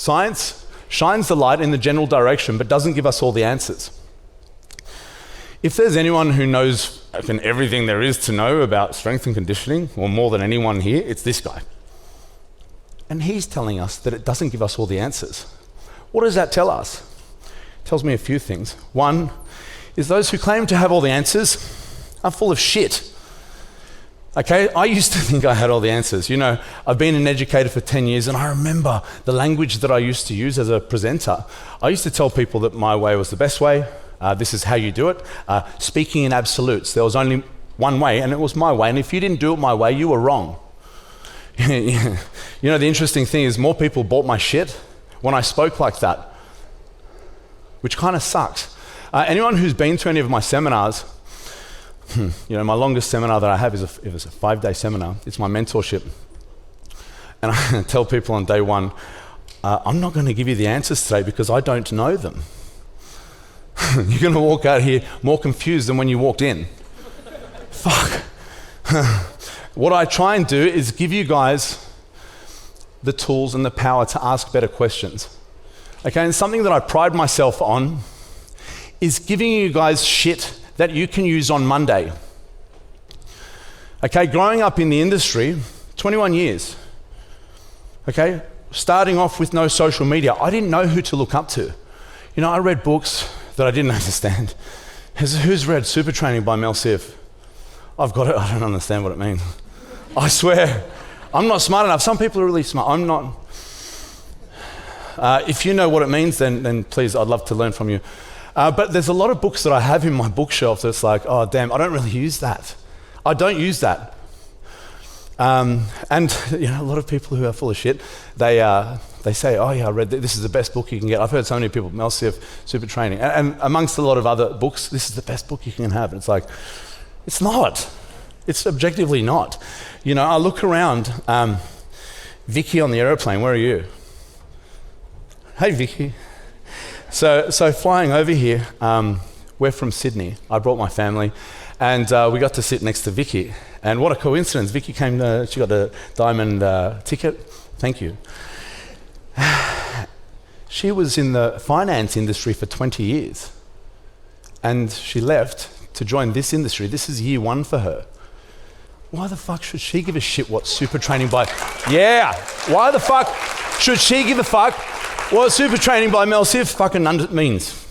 Science shines the light in the general direction, but doesn't give us all the answers. If there's anyone who knows everything there is to know about strength and conditioning, or more than anyone here, it's this guy. And he's telling us that it doesn't give us all the answers. What does that tell us? It tells me a few things. One is those who claim to have all the answers are full of shit. Okay, I used to think I had all the answers. You know, I've been an educator for 10 years and I remember the language that I used to use as a presenter. I used to tell people that my way was the best way. This is how you do it. Speaking in absolutes. There was only one way and it was my way. And if you didn't do it my way, you were wrong. You know, the interesting thing is more people bought my shit when I spoke like that, which kind of sucks. Anyone who's been to any of my seminars, you know, my longest seminar that I have is a 5-day seminar. It's my mentorship. And I tell people on day one, I'm not going to give you the answers today because I don't know them. You're going to walk out here more confused than when you walked in. Fuck. What I try and do is give you guys the tools and the power to ask better questions. Okay, and something that I pride myself on is giving you guys shit that you can use on Monday. Okay, growing up in the industry, 21 years. Okay, starting off with no social media, I didn't know who to look up to. You know, I read books that I didn't understand. Who's read Super Training by Mel Siff? I've got it, I don't understand what it means. I swear, I'm not smart enough. Some people are really smart, I'm not. If you know what it means, then please, I'd love to learn from you. But there's a lot of books that I have in my bookshelf that's like, oh damn, I don't really use that. I don't use that. And you know, a lot of people who are full of shit, they say, oh yeah, I read this is the best book you can get. I've heard so many people, Mel Siff, Super Training, and amongst a lot of other books, this is the best book you can have. And it's like, it's not. It's objectively not. You know, I look around, Vicky on the aeroplane, where are you? Hey Vicky. So flying over here, we're from Sydney. I brought my family and we got to sit next to Vicky. And what a coincidence, Vicky came, she got a diamond ticket. Thank you. She was in the finance industry for 20 years and she left to join this industry. This is year 1 for her. Why the fuck should she give a shit what Super Training by... Yeah, why the fuck should she give a fuck what Super Training by Mel Siff fucking means?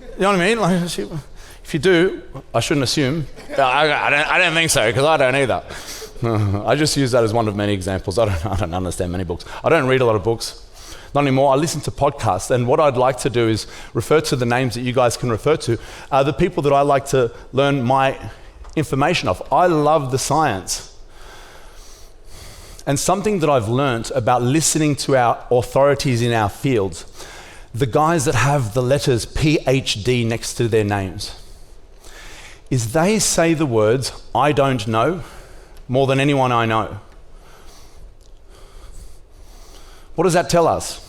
You know what I mean? Like, if you do, I shouldn't assume. I don't think so, because I don't either. I just use that as one of many examples. I don't understand many books. I don't read a lot of books. Not anymore. I listen to podcasts, and what I'd like to do is refer to the names that you guys can refer to, the people that I like to learn my information off. I love the science. And something that I've learnt about listening to our authorities in our fields, the guys that have the letters PhD next to their names, is they say the words, I don't know, more than anyone I know. What does that tell us?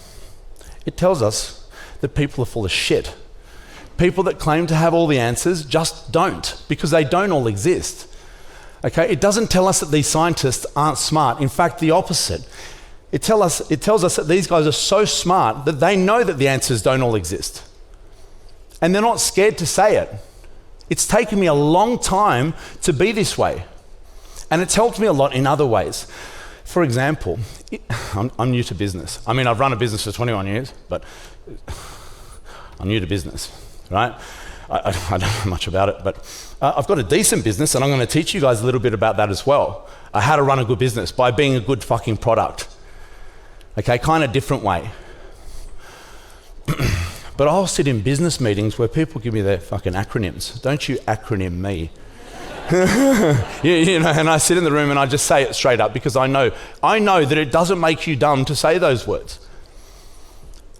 It tells us that people are full of shit. People that claim to have all the answers just don't, because they don't all exist. Okay, it doesn't tell us that these scientists aren't smart. In fact, the opposite. It tells us that these guys are so smart that they know that the answers don't all exist. And they're not scared to say it. It's taken me a long time to be this way. And it's helped me a lot in other ways. For example, I'm new to business. I mean, I've run a business for 21 years, but I'm new to business, right? I don't know much about it, but I've got a decent business and I'm going to teach you guys a little bit about that as well. How to run a good business by being a good fucking product. Okay, kind of different way. But I'll sit in business meetings where people give me their fucking acronyms. Don't you acronym me. you know, and I sit in the room and I just say it straight up because I know that it doesn't make you dumb to say those words.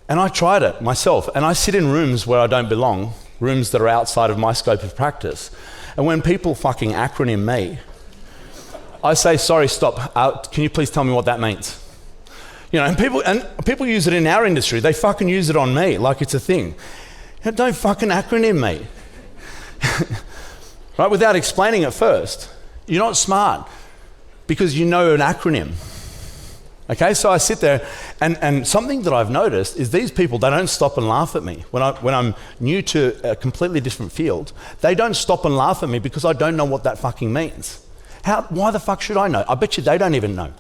And I tried it myself, and I sit in rooms where I don't belong, rooms that are outside of my scope of practice. And when people fucking acronym me, I say, sorry, stop, can you please tell me what that means? You know, and people use it in our industry. They fucking use it on me like it's a thing. You know, don't fucking acronym me. Right, without explaining it first. You're not smart because you know an acronym. Okay, so I sit there, and something that I've noticed is these people, they don't stop and laugh at me. When I'm new to a completely different field, they don't stop and laugh at me because I don't know what that fucking means. Why the fuck should I know? I bet you they don't even know.